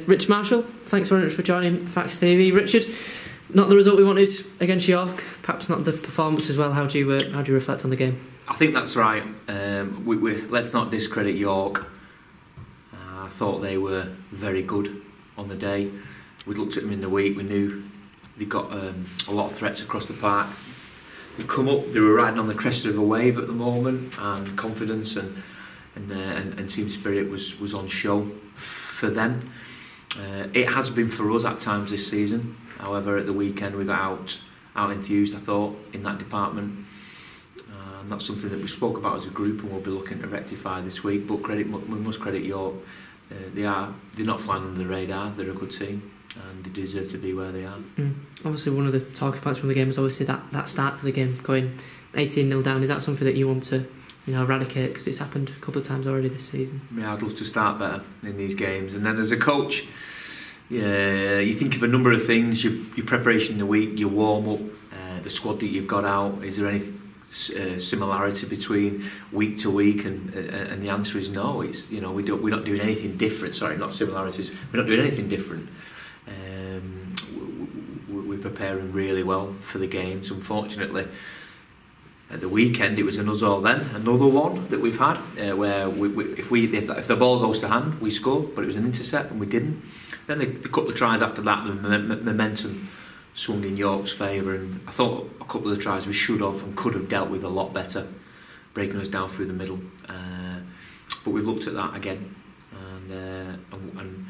Richard Marshall, thanks very much for joining Fax TV. Richard, not the result we wanted against York, perhaps not the performance as well. How do you reflect on the game? I think that's right. Let's not discredit York. I thought they were very good on the day. We looked at them in the week. We knew they got a lot of threats across the park. They come up. They were riding on the crest of a wave at the moment, and confidence and team spirit was on show for them. It has been for us at times this season. However, at the weekend we got out enthused, I thought, in that department. And that's something that we spoke about as a group, and we'll be looking to rectify this week. But we must credit York. They're not flying under the radar. They're a good team, and they deserve to be where they are. Obviously, one of the talking points from the game was obviously that start to the game, going 18-0 down. Is that something that you want to eradicate? Because it's happened a couple of times already this season. Yeah, I'd love to start better in these games. And then as a coach, you think of a number of things: your preparation in the week, your warm up, the squad that you've got out. Is there any similarity between week to week? And the answer is no. It's we're not doing anything different. Sorry, not similarities. We're not doing anything different. We're preparing really well for the games. Unfortunately, at the weekend it was an us all them, another one that we've had where if the ball goes to hand we score, but it was an intercept and we didn't. Then the couple of tries after that, the momentum swung in York's favour, and I thought a couple of the tries we should have and could have dealt with a lot better, breaking us down through the middle. But we've looked at that again, and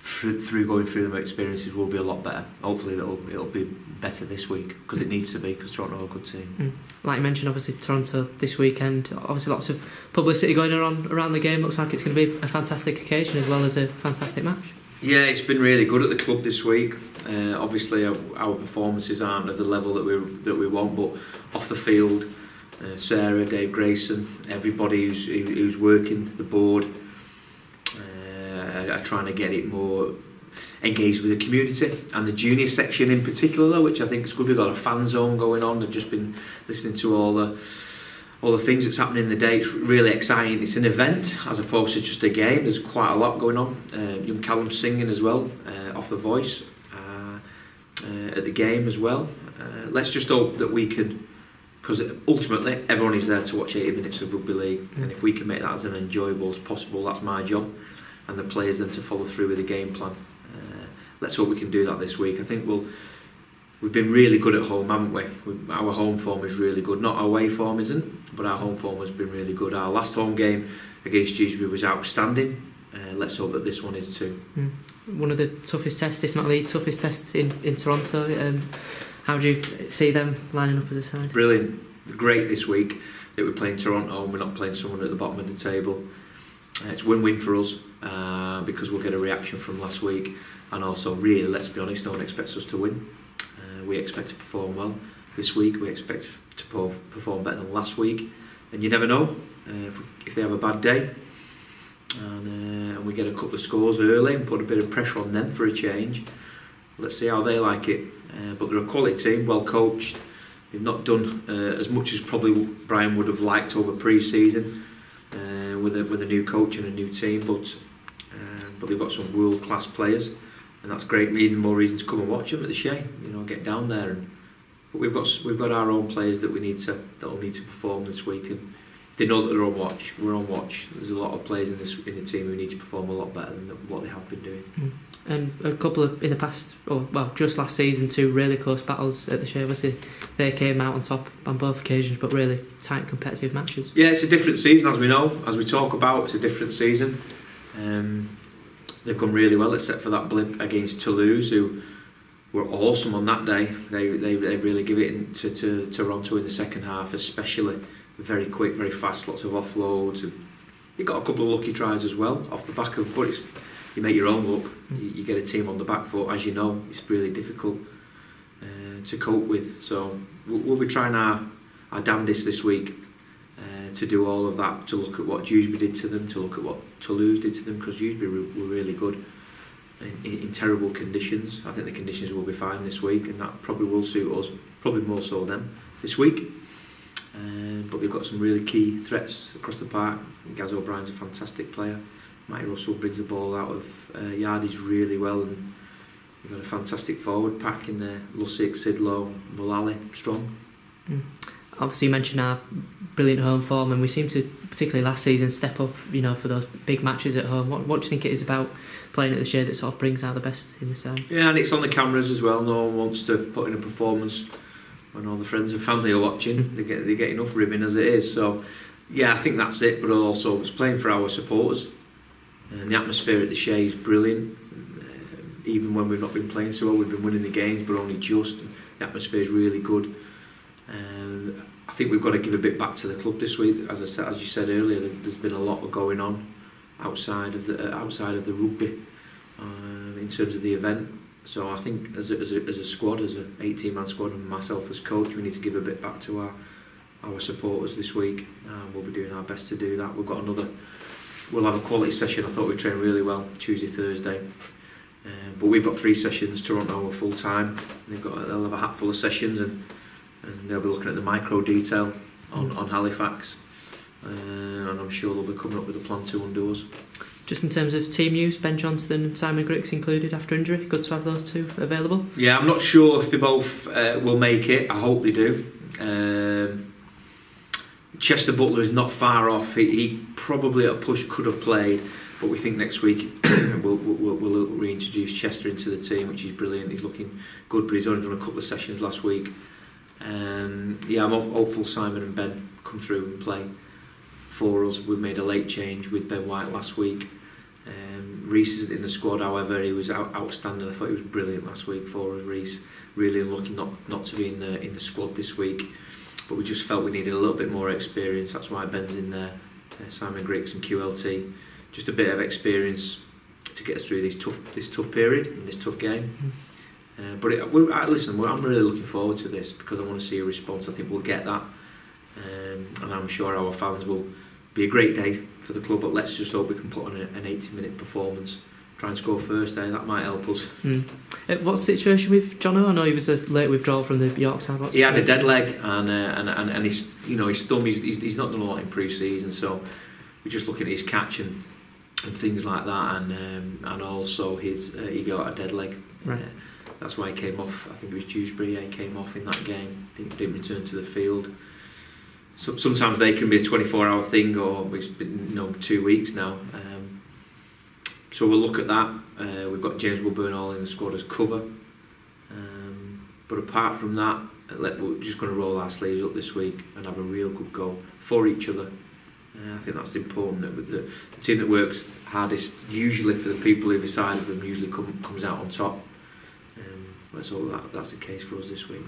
through going through them experiences will be a lot better. Hopefully it'll be better this week, because it needs to be, because Toronto are a good team. Like you mentioned, obviously Toronto this weekend, obviously lots of publicity going around the game. Looks like it's going to be a fantastic occasion as well as a fantastic match. Yeah, it's been really good at the club this week. Obviously our performances aren't at the level that we want, but off the field, Sarah, Dave Grayson, everybody who's working the board are trying to get it more engaged with the community, and the junior section in particular, which I think is good. We've got a fan zone going on. I've just been listening to all the things that's happening in the day. It's really exciting. It's an event as opposed to just a game. There's quite a lot going on. Young Callum singing as well, off the voice at the game as well. Let's just hope that we can, because ultimately everyone is there to watch 80 minutes of rugby league, and if we can make that as enjoyable as possible, that's my job, and the players then to follow through with the game plan. Let's hope we can do that this week. I think we've been really good at home, haven't we? Our home form is really good. Not our away form isn't, but our home form has been really good. Our last home game against Dewsbury was outstanding. Let's hope that this one is too. One of the toughest tests, if not the toughest tests in Toronto. How do you see them lining up as a side? Brilliant. Great this week that we're playing Toronto and we're not playing someone at the bottom of the table. It's win-win for us because we'll get a reaction from last week, and also, really, let's be honest, no one expects us to win. We expect to perform well this week. We expect to perform better than last week, and you never know if they have a bad day, and we get a couple of scores early and put a bit of pressure on them for a change. Let's see how they like it. But they're a quality team, well coached. They've not done as much as probably Brian would have liked over pre-season with a new coach and a new team, but they've got some world-class players, and that's great. Even more reason to come and watch them at the Shea. Get down there. But we've got our own players that'll need to perform this week, and they know that they're on watch. We're on watch. There's a lot of players in the team who need to perform a lot better than what they have been doing. And a couple of in the past, just last season, 2 really close battles at the Shea. Obviously, they came out on top on both occasions, but really tight, competitive matches. Yeah, it's a different season, as we know, as we talk about. It's a different season. They've gone really well, except for that blip against Toulouse, who were awesome on that day. They really give it to Toronto in the second half, especially. Very quick, very fast, lots of offloads. And they got a couple of lucky tries as well off the back of, but you make your own luck. You get a team on the back foot, as you know. It's really difficult to cope with. So we'll be trying our damnedest this week to do all of that, to look at what Dewsbury did to them, to look at what Toulouse did to them, because Dewsbury were really good in terrible conditions. I think the conditions will be fine this week, and that probably will suit us, probably more so them this week. But they've got some really key threats across the park. Gaz O'Brien's a fantastic player. Matty Russell brings the ball out of yardage really well, and you've got a fantastic forward pack in there. Lussick, Sidlow, Mullally, strong. Obviously you mentioned our brilliant home form, and we seem to, particularly last season, step up, for those big matches at home. What do you think it is about playing at the Shea that sort of brings out the best in the side? Yeah, and it's on the cameras as well. No one wants to put in a performance when all the friends and family are watching. They get enough ribbing as it is. So yeah, I think that's it. But also it's playing for our supporters, and the atmosphere at the Shea is brilliant. Even when we've not been playing so well, we've been winning the games, but only just. The atmosphere is really good. I think we've got to give a bit back to the club this week. As you said earlier, there's been a lot going on outside of the rugby in terms of the event. So I think as a squad, as an 18-man squad, and myself as coach, we need to give a bit back to our supporters this week. We'll be doing our best to do that. We'll have a quality session. I thought we trained really well Tuesday, Thursday. But we've got 3 sessions. Toronto are full time. They'll have a hatful of sessions, and they'll be looking at the micro detail on Halifax, and I'm sure they'll be coming up with a plan to undo us. Just in terms of team use, Ben Johnston and Simon Griggs included after injury. Good to have those two available. Yeah, I'm not sure if they both will make it. I hope they do. Chester Butler is not far off. He probably at a push could have played. But we think next week we'll reintroduce Chester into the team, which is brilliant. He's looking good, but he's only done a couple of sessions last week. I'm hopeful Simon and Ben come through and play for us. We've made a late change with Ben White last week. Reece isn't in the squad, however, he was outstanding. I thought he was brilliant last week for us, Reece. Really unlucky not to be in the squad this week. But we just felt we needed a little bit more experience. That's why Ben's in there. Simon Griggs and QLT. Just a bit of experience to get us through this tough period and this tough game. I'm really looking forward to this because I want to see a response. I think we'll get that, and I'm sure our fans will be a great day for the club. But let's just hope we can put on an 80-minute performance. Try and score first day. That might help us. What's the situation with Jono? I know he was a late withdrawal from the York side. He had a dead leg, and his his thumb. He's not done a lot in pre-season, so we're just looking at his catch and things like that, and also his he got a dead leg. Right. That's why he came off. I think it was Dewsbury. He came off in that game. Didn't return to the field. So sometimes they can be a 24-hour thing, or it's been 2 weeks now. So we'll look at that. We've got James Woodburn all in the squad as cover. But apart from that, we're just going to roll our sleeves up this week and have a real good go for each other. I think that's important. That the team that works hardest, usually for the people either side of them, usually comes out on top. Let's hope that's the case for us this week.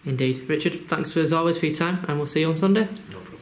Indeed. Richard, thanks as always for your time, and we'll see you on Sunday. No problem.